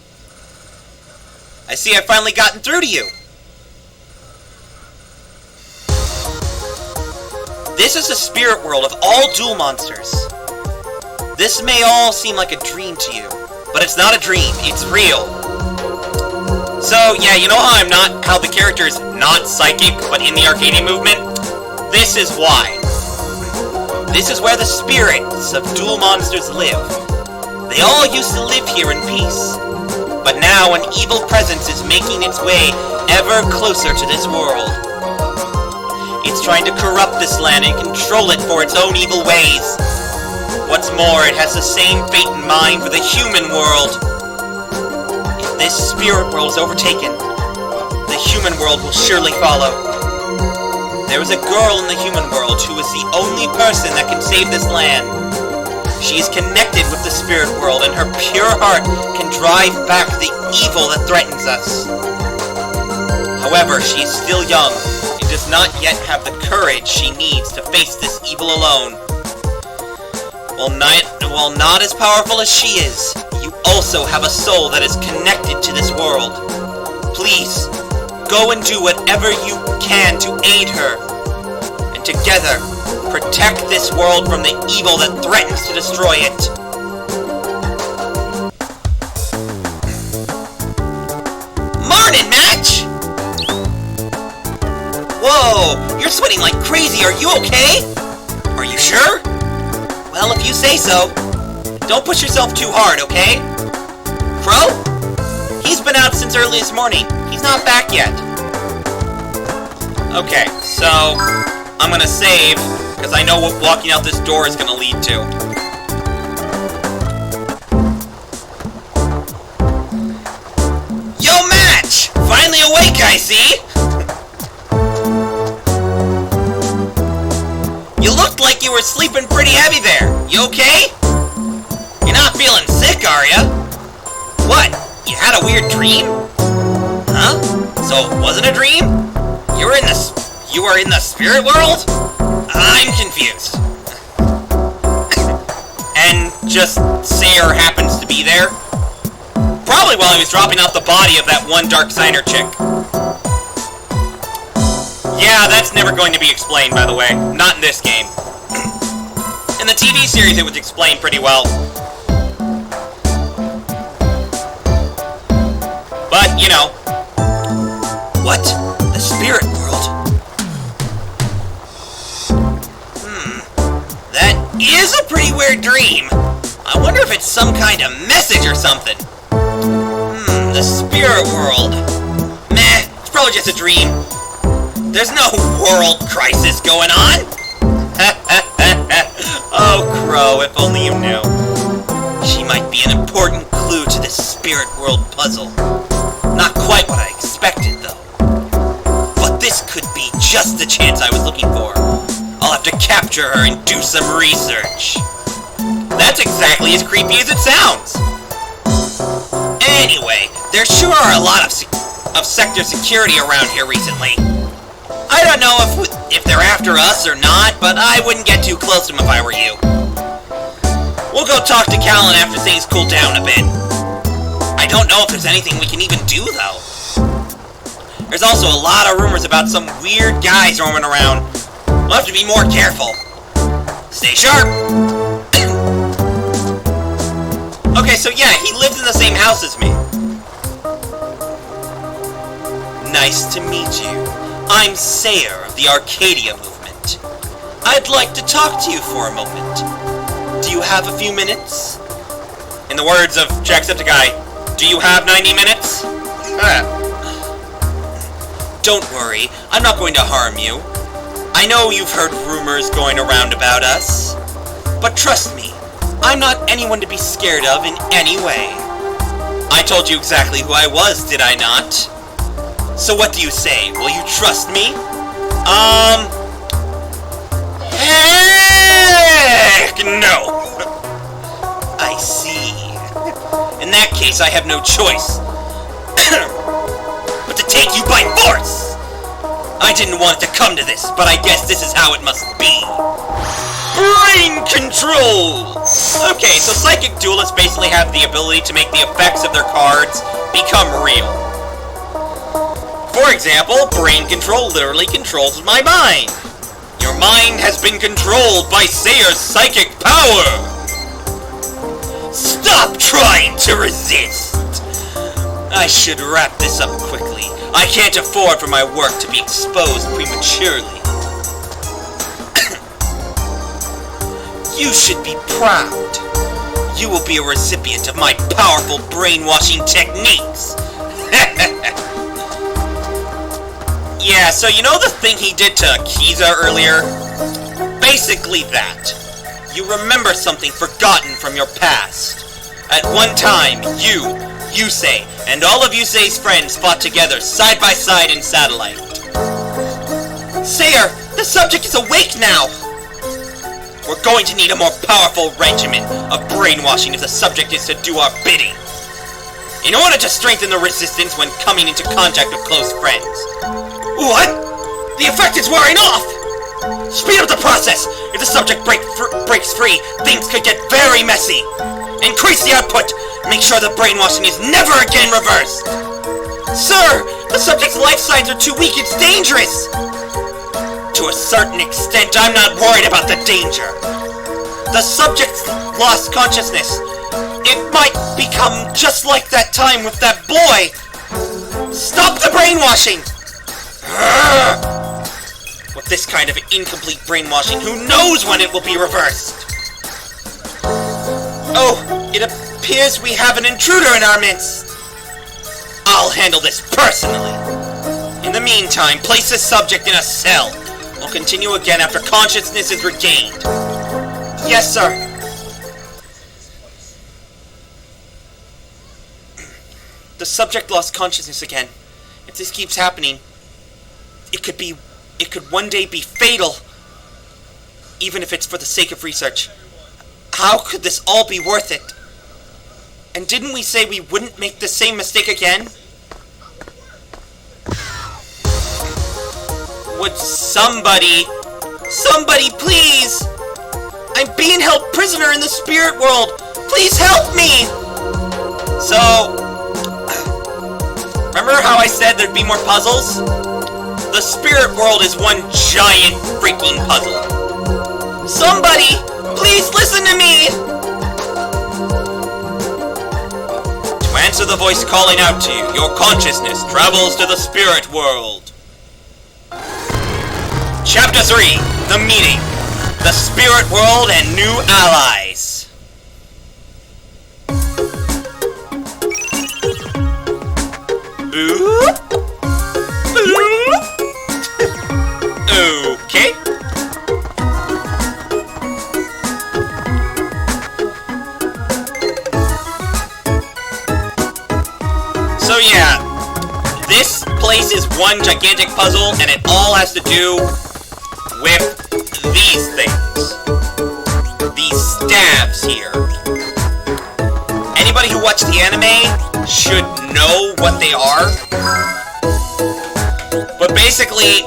I see I've finally gotten through to you. This is the spirit world of all duel monsters. This may all seem like a dream to you, but it's not a dream, it's real. So, yeah, you know how the character is not psychic, but in the Arcadia movement? This is why. This is where the spirits of duel monsters live. They all used to live here in peace. But now an evil presence is making its way ever closer to this world. It's trying to corrupt this land and control it for its own evil ways. What's more, it has the same fate in mind for the human world. If this spirit world is overtaken, the human world will surely follow. There is a girl in the human world who is the only person that can save this land. She is connected with the spirit world, and her pure heart can drive back the evil that threatens us. However, she is still young, and does not yet have the courage she needs to face this evil alone. While not as powerful as she is, you also have a soul that is connected to this world. Please, go and do whatever you can to aid her. And together, protect this world from the evil that threatens to destroy it. Morning, Match! Whoa, you're sweating like crazy, are you okay? Are you sure? Well, if you say so. Don't push yourself too hard, okay? Crow? He's been out since early this morning. He's not back yet. Okay, so I'm gonna save, because I know what walking out this door is gonna lead to. Yo, Match! Finally awake, I see! You looked like you were sleeping pretty heavy there. You okay? You're not feeling sick, are What? You had a weird dream? Huh? So it wasn't a dream? You were in the spirit world? I'm confused. And just Sayer happens to be there? Probably while he was dropping off the body of that one Darksider chick. Yeah, that's never going to be explained, by the way. Not in this game. In the TV series, it was explained pretty well. But, you know. What? The spirit world? That is a pretty weird dream. I wonder if it's some kind of message or something. The spirit world. Meh, it's probably just a dream. There's no world crisis going on. Oh, Crow, if only you knew. She might be an important clue to this spirit world puzzle. Not quite what I expected, though. But this could be just the chance I was looking for. I'll have to capture her and do some research. That's exactly as creepy as it sounds. Anyway, there sure are a lot of sector security around here recently. I don't know if they're after us or not, but I wouldn't get too close to them if I were you. We'll go talk to Kalin after things cool down a bit. I don't know if there's anything we can even do, though. There's also a lot of rumors about some weird guys roaming around. We'll have to be more careful. Stay sharp! Okay, so yeah, he lives in the same house as me. Nice to meet you. I'm Sayer of the Arcadia movement. I'd like to talk to you for a moment. Do you have a few minutes? In the words of Jacksepticeye, do you have 90 minutes? Don't worry, I'm not going to harm you. I know you've heard rumors going around about us, but trust me, I'm not anyone to be scared of in any way. I told you exactly who I was, did I not? So what do you say? Will you trust me? Heck no! I see. In that case, I have no choice but to take you by force! I didn't want it to come to this, but I guess this is how it must be. Brain control! Okay, so psychic duelists basically have the ability to make the effects of their cards become real. For example, brain control literally controls my mind. Your mind has been controlled by Sayer's psychic power! Stop trying to resist! I should wrap this up quickly. I can't afford for my work to be exposed prematurely. You should be proud. You will be a recipient of my powerful brainwashing techniques. Yeah, so you know the thing he did to Kiza earlier? Basically that. You remember something forgotten from your past. At one time, Yusei, and all of Yusei's friends fought together side by side in Satellite. Sayer, the subject is awake now! We're going to need a more powerful regimen of brainwashing if the subject is to do our bidding. In order to strengthen the resistance when coming into contact with close friends. What? The effect is wearing off! Speed up the process! If the subject breaks free, things could get very messy. Increase the output! Make sure the brainwashing is never again reversed! Sir! The subject's life signs are too weak, it's dangerous! To a certain extent, I'm not worried about the danger. The subject's lost consciousness. It might become just like that time with that boy! Stop the brainwashing! With this kind of incomplete brainwashing, who knows when it will be reversed? Oh, it appears we have an intruder in our midst. I'll handle this personally. In the meantime, place this subject in a cell. We'll continue again after consciousness is regained. Yes, sir. The subject lost consciousness again. If this keeps happening, it could one day be fatal. Even if it's for the sake of research. How could this all be worth it? And didn't we say we wouldn't make the same mistake again? Would somebody please? I'm being held prisoner in the spirit world. Please help me! So, remember how I said there'd be more puzzles? The spirit world is one giant freaking puzzle. Somebody, please listen to me! To answer the voice calling out to you, your consciousness travels to the spirit world. Chapter 3, The Meeting. The spirit world and new allies. Okay. So yeah, this place is one gigantic puzzle, and it all has to do with these things. These stabs here. Anybody who watched the anime should know what they are. But basically,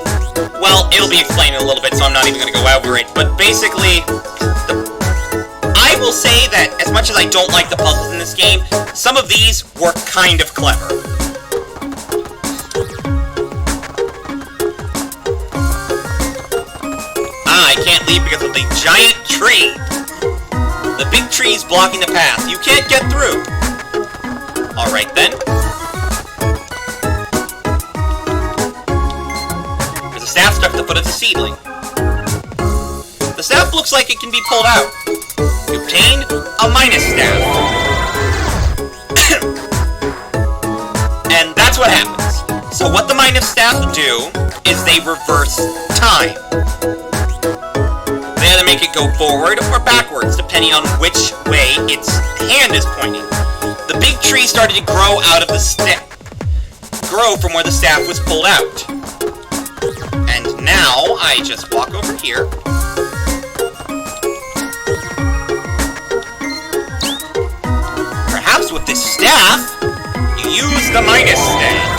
well, it'll be explained in a little bit, so I'm not even going to go over it. But basically, I will say that as much as I don't like the puzzles in this game, some of these were kind of clever. I can't leave because of the giant tree. The big tree's blocking the path. You can't get through. Alright then. There's a staff stuck at the foot of the seedling. The staff looks like it can be pulled out. You obtained a minus staff. And that's what happens. So what the minus staff do is they reverse time. They either make it go forward or backwards, depending on which way its hand is pointing. The big tree started to grow out of the staff. Grow from where the staff was pulled out. And now, I just walk over here. Perhaps with this staff, you use the minus staff.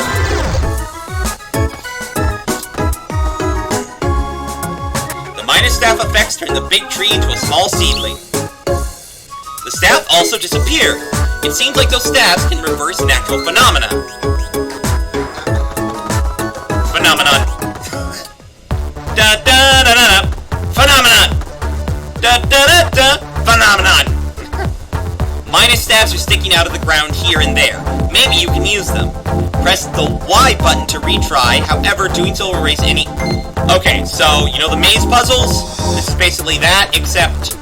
Minus staff effects turn the big tree into a small seedling. The staff also disappeared. It seems like those staffs can reverse natural phenomena. Phenomenon. Da da da da. Phenomenon. Da da da da. Phenomenon. Minus staffs are sticking out of the ground here and there. Maybe you can use them. Press the Y button to retry, however, doing so will erase any... Okay, so, you know the maze puzzles? This is basically that, except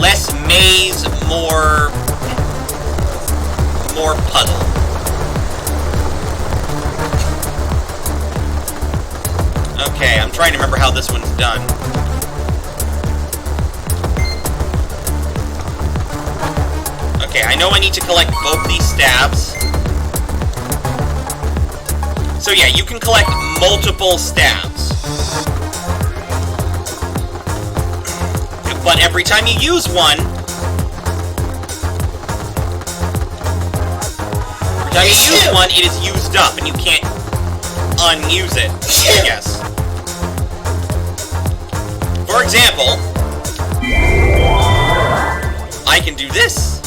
less maze, more puzzle. Okay, I'm trying to remember how this one's done. Okay, I know I need to collect both these stabs. So yeah, you can collect multiple stabs. But every time you use one, it is used up, and you can't unuse it, I guess. For example, I can do this.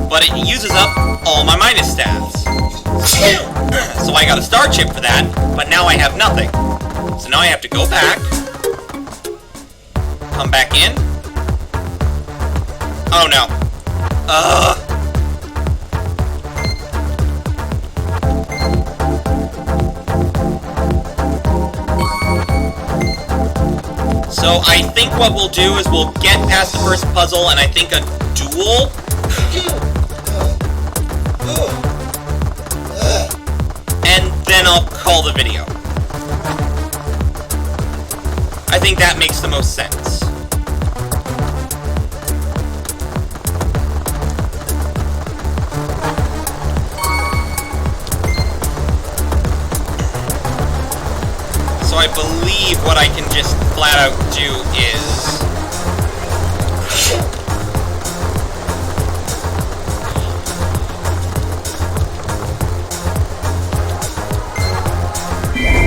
But it uses up all my minus staffs. So I got a star chip for that, but now I have nothing. So now I have to go back, come back in. Oh no. So I think what we'll do is we'll get past the first puzzle, and I think a duel. And then I'll call the video. I think that makes the most sense. I believe what I can just flat out do is...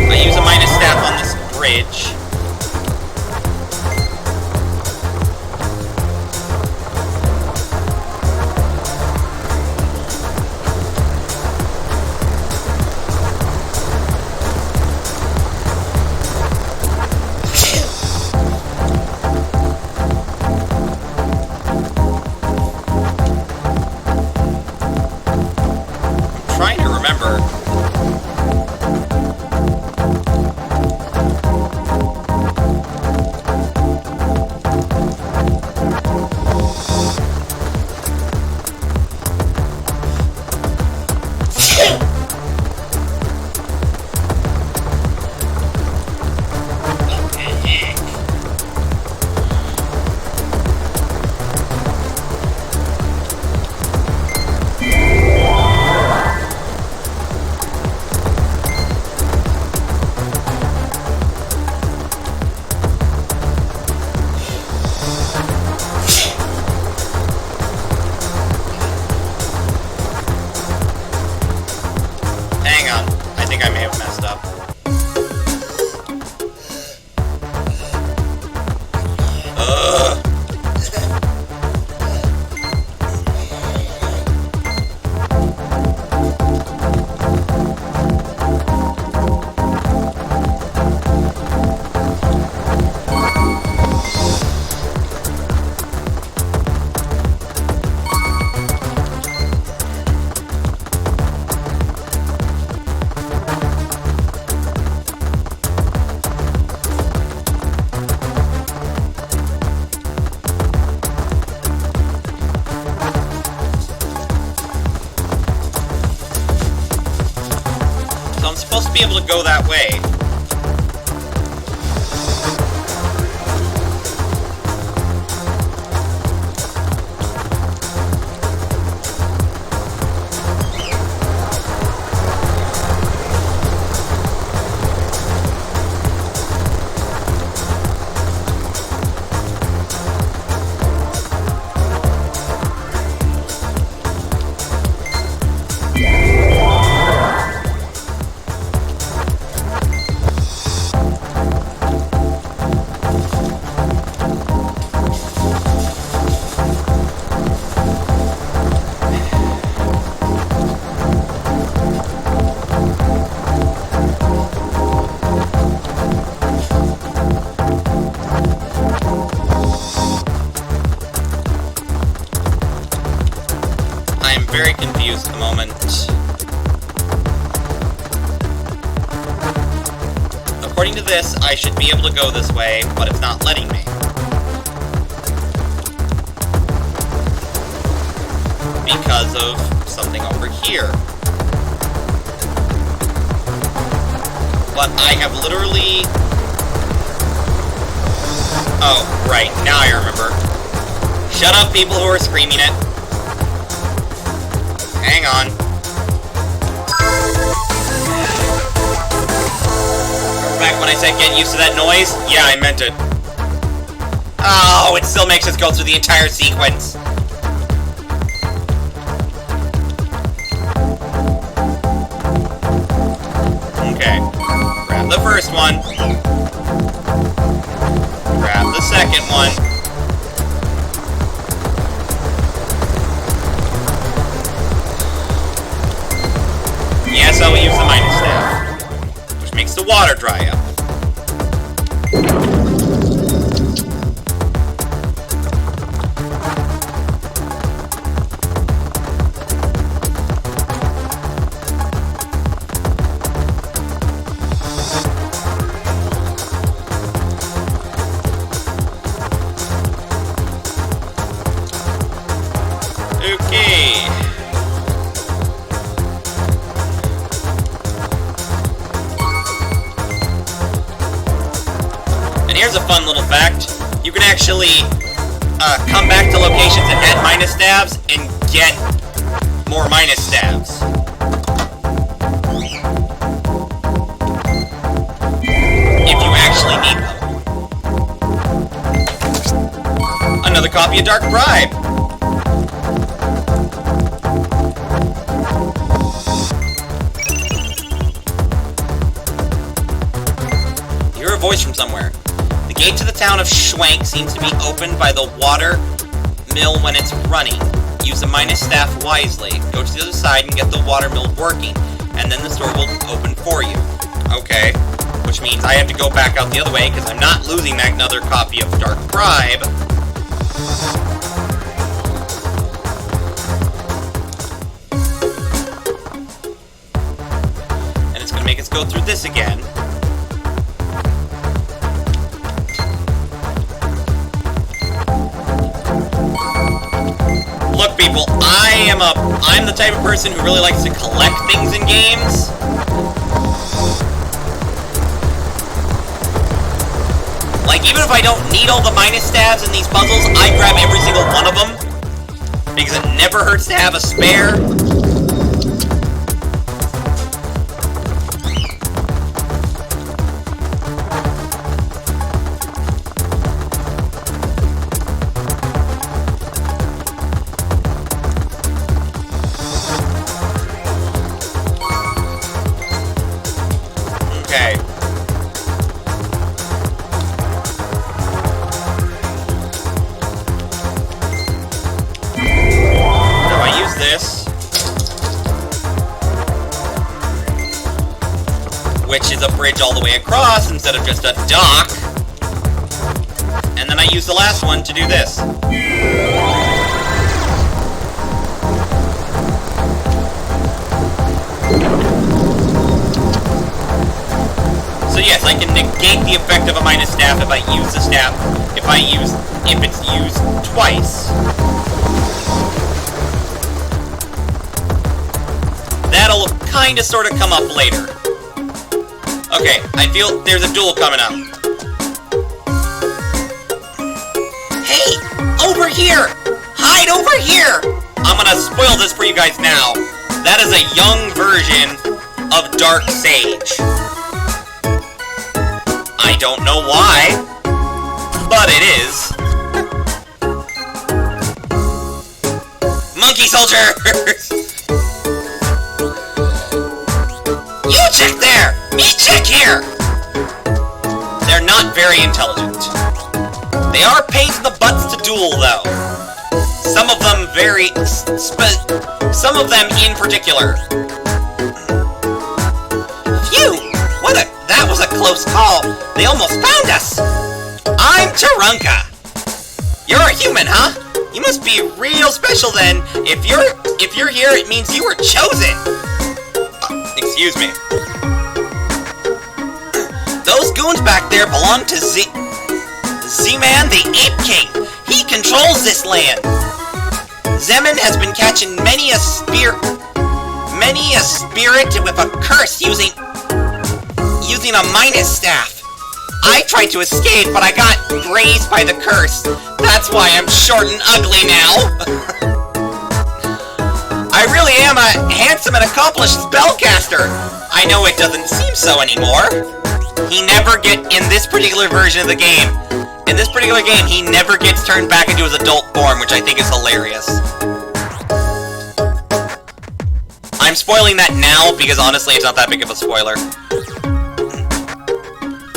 I use a minus staff on this bridge. Trying to remember. Hang on. I think I may have messed up. Ugh. So I'm supposed to be able to go that way. Very confused at the moment. According to this, I should be able to go this way, but it's not letting me. Because of something over here. But I have literally... Oh, right, now I remember. Shut up, people who are screaming it. Hang on. Back when I said get used to that noise? Yeah, I meant it. Oh, it still makes us go through the entire sequence. Okay. Grab the first one. Grab the second one. Yes, I will use the minus staff, which makes the water dry up. Okay. And here's a fun little fact. You can actually come back to locations that had minus stabs and get more minus stabs. If copy of Dark Bribe. You hear a voice from somewhere. The gate to the town of Schwank seems to be opened by the water mill when it's running. Use the minus staff wisely. Go to the other side and get the water mill working, and then the store will open for you. Okay. Which means I have to go back out the other way, because I'm not losing that another copy of Dark Bribe. And it's going to make us go through this again. Look, people, I'm the type of person who really likes to collect things in games. Like, even if I don't need all the minus stabs in these puzzles, I grab every single one of them, because it never hurts to have a spare. Okay. This, which is a bridge all the way across instead of just a dock, and then I use the last one to do this. So yes, I can negate the effect of a minus staff if I use the staff, if it's used twice. That'll kinda sorta come up later. Okay, I feel there's a duel coming up. Hey! Over here! Hide over here! I'm gonna spoil this for you guys now. That is a young version of Dark Sage. I don't know why, but it is. Monkey soldiers! You check there! Me check here! They're not very intelligent. They are pains in the butts to duel, though. Some of them very... some of them in particular. Phew! That was a close call. They almost found us! I'm Tarunka. You're a human, huh? You must be real special then. If you're here, it means you were chosen. Excuse me. Those goons back there belong to Z-Man, the Ape King. He controls this land. Zeman has been catching many a spirit with a curse using a minus staff. I tried to escape, but I got grazed by the curse. That's why I'm short and ugly now. I really am a handsome and accomplished spellcaster. I know it doesn't seem so anymore. In this particular version of the game, he never gets turned back into his adult form, which I think is hilarious. I'm spoiling that now, because honestly, it's not that big of a spoiler.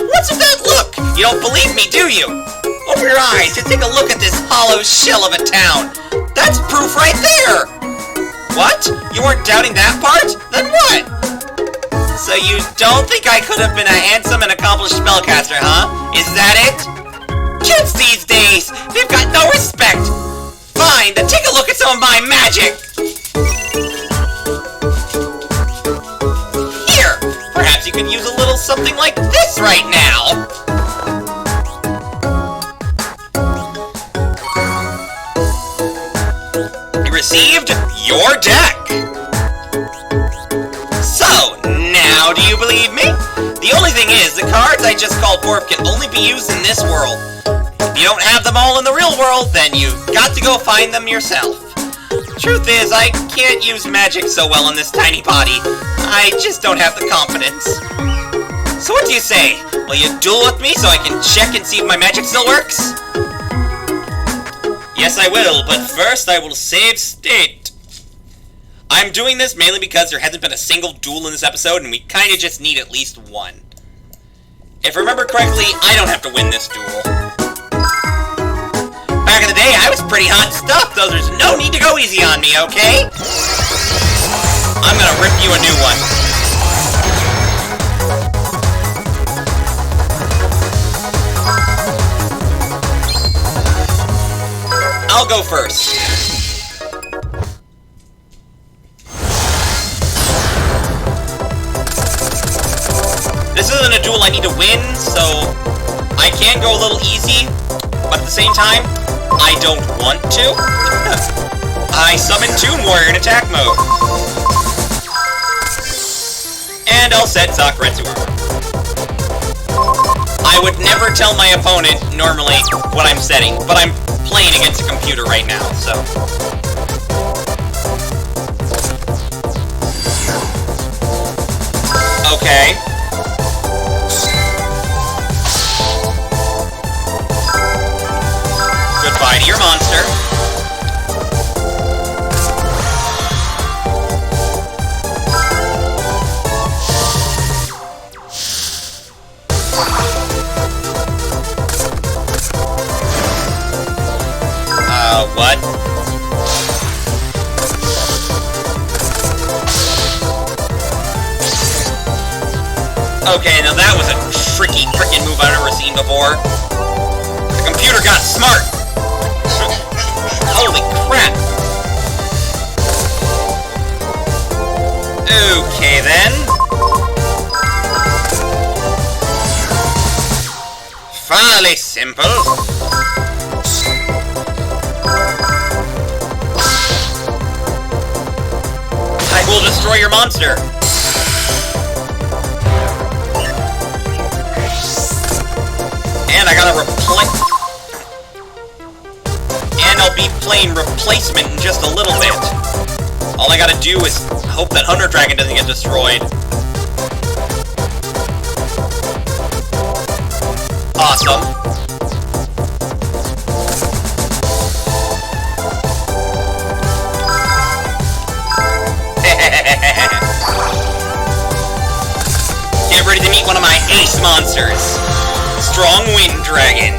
What's with that look? You don't believe me, do you? Open your eyes and take a look at this hollow shell of a town. That's proof right there! What? You weren't doubting that part? Then what? So you don't think I could have been a handsome and accomplished spellcaster, huh? Is that it? Kids these days, they've got no respect! Fine, then take a look at some of my magic! Here! Perhaps you could use a little something like this right now! You received your deck! So, now do you believe me? The only thing is, the cards I just called forth can only be used in this world. If you don't have them all in the real world, then you've got to go find them yourself. Truth is, I can't use magic so well in this tiny body. I just don't have the confidence. So what do you say? Will you duel with me so I can check and see if my magic still works? Yes, I will, but first I will save state. I'm doing this mainly because there hasn't been a single duel in this episode, and we kinda just need at least one. If I remember correctly, I don't have to win this duel. Back in the day, I was pretty hot stuff, though there's no need to go easy on me, okay? I'm gonna rip you a new one. I'll go first. This isn't a duel I need to win, so I can go a little easy, but at the same time, I don't want to. I summon Toon Warrior in attack mode. And I'll set Zakuretsu armor. I would never tell my opponent, normally, what I'm setting, but I'm playing against a computer right now, so... Okay. Goodbye to your monster. What? Okay, now that was a tricky frickin' move I've never seen before. The computer got smart! Holy crap! Okay, then. Fairly simple. I will destroy your monster. And I gotta replace... And I'll be playing replacement in just a little bit. All I gotta do is hope that Hunter Dragon doesn't get destroyed. Awesome. Get ready to meet one of my ace monsters, Strong Wind Dragon.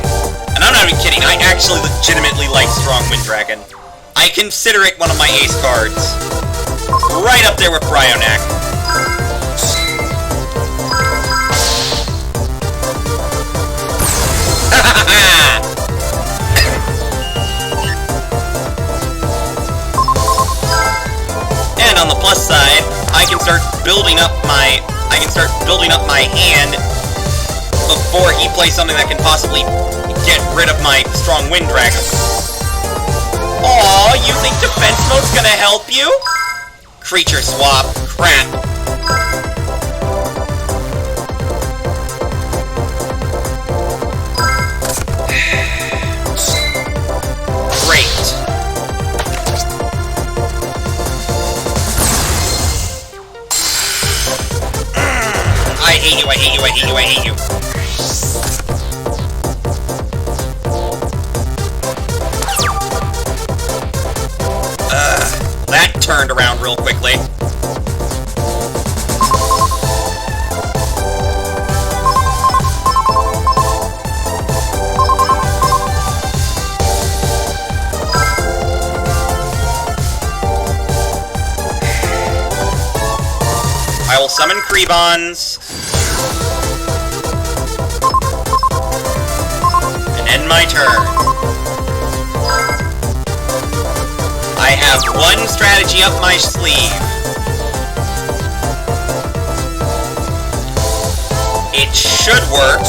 And I'm not even kidding, I actually legitimately like Strong Wind Dragon. I consider it one of my ace cards. Right up there with Bryonac. And on the plus side, I can start building up my hand before he plays something that can possibly get rid of my Strong Wind Dragon. Aw, you think defense mode's gonna help you? Creature swap. Crap. Great. I hate you, I hate you, I hate you, I hate you. That turned around real quickly. I will summon Krebons. And end my turn. I have one strategy up my sleeve. It should work.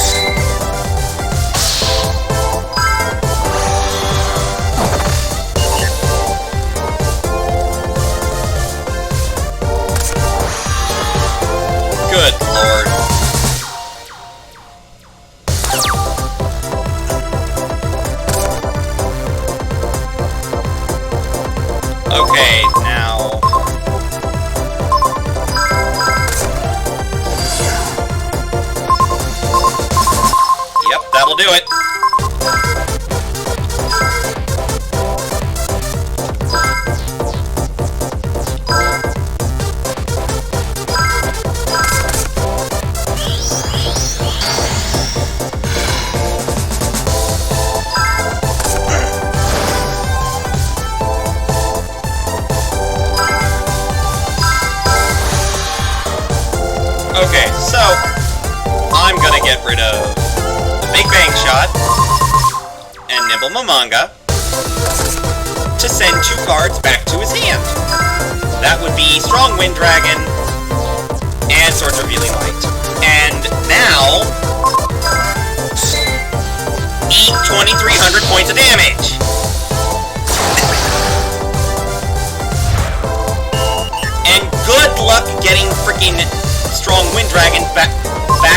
Good lord. Okay, now... Yep, that'll do it. Okay, so I'm gonna get rid of the Big Bang Shot and Nimble Mamanga to send 2 cards back to his hand. That would be Strong Wind Dragon and Swords Revealing Light. And now, eat 2,300 points of damage. And good luck getting freaking Strong Wind Dragon back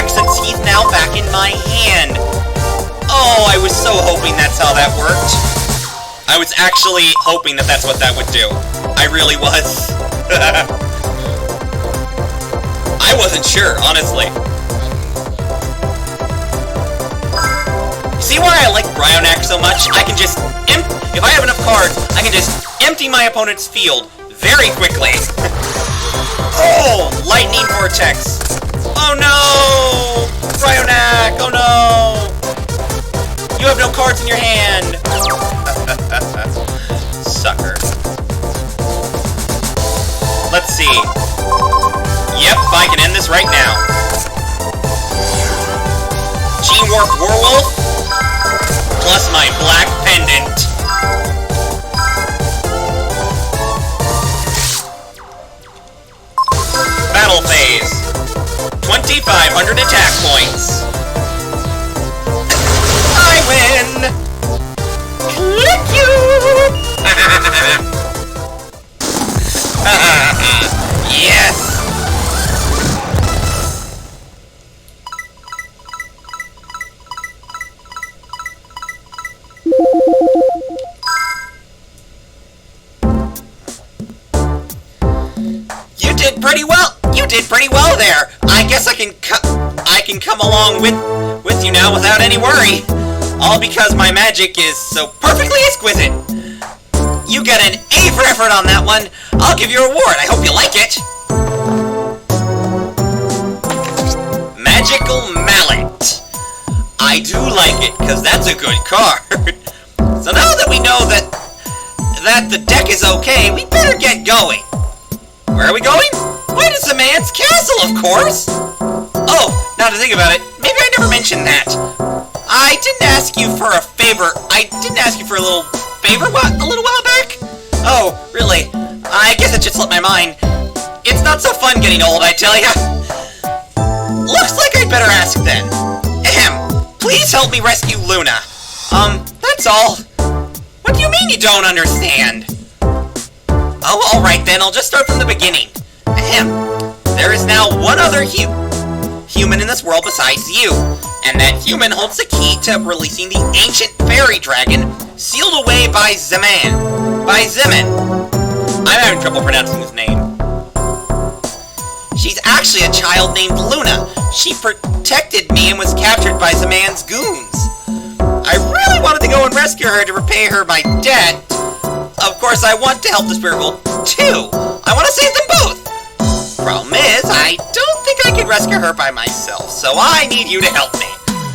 since he's now back in my hand. Oh, I was so hoping that's how that worked. I was actually hoping that that's what that would do. I really was. I wasn't sure, honestly. See why I like Bryonac so much? I can just if I have enough cards, I can just empty my opponent's field very quickly. Oh, Lightning Vortex. Oh no! Bryonac, oh no! You have no cards in your hand! Sucker. Let's see. Yep, I can end this right now. Gene Warp Werewolf, plus my Black Pendant. Battle phase. 2,500 attack points. I win! Click you! Yes! You did pretty well. You did pretty well there. I guess I can come along with you now without any worry. All because my magic is so perfectly exquisite. You get an A for effort on that one. I'll give you a reward. I hope you like it. Magical Mallet. I do like it, because that's a good card. So now that we know that the deck is okay, we better get going. Where are we going? Why, to the man's castle, of course! Oh, now to think about it, maybe I never mentioned that. I didn't ask you for a favor. I didn't ask you for a little favor a little while back? Oh, really? I guess it just slipped my mind. It's not so fun getting old, I tell ya. Looks like I'd better ask then. Ahem. Please help me rescue Luna. That's all. What do you mean you don't understand? Oh, alright then, I'll just start from the beginning. Ahem. There is now one other human in this world besides you, and that human holds the key to releasing the ancient fairy dragon sealed away by Zeman. I'm having trouble pronouncing his name. She's actually a child named Luna. She protected me and was captured by Zeman's goons. I really wanted to go and rescue her to repay her my debt. Of course, I want to help the spirit world, too. I want to save them both. Problem is, I don't think I can rescue her by myself, so I need you to help me.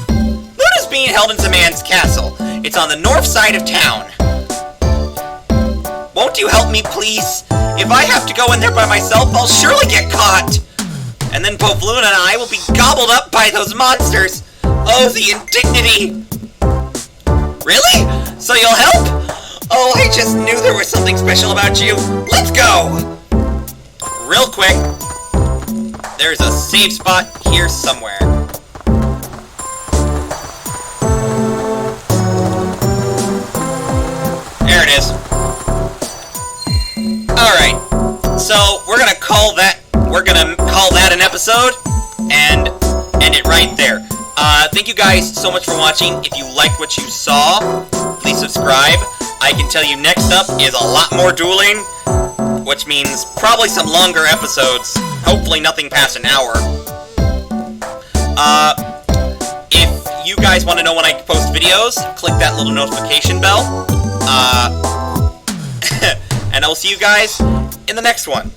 Luna's being held in Zeman's castle. It's on the north side of town. Won't you help me, please? If I have to go in there by myself, I'll surely get caught. And then both Luna and I will be gobbled up by those monsters. Oh, the indignity. Really? So you'll help? Oh, I just knew there was something special about you. Let's go! Real quick, there's a save spot here somewhere. There it is. Alright, so we're gonna call that an episode, and end it right there. Thank you guys so much for watching. If you liked what you saw, please subscribe. I can tell you next up is a lot more dueling, which means probably some longer episodes. Hopefully nothing past an hour. If you guys want to know when I post videos, click that little notification bell. And I will see you guys in the next one.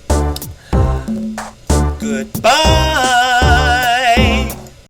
Goodbye!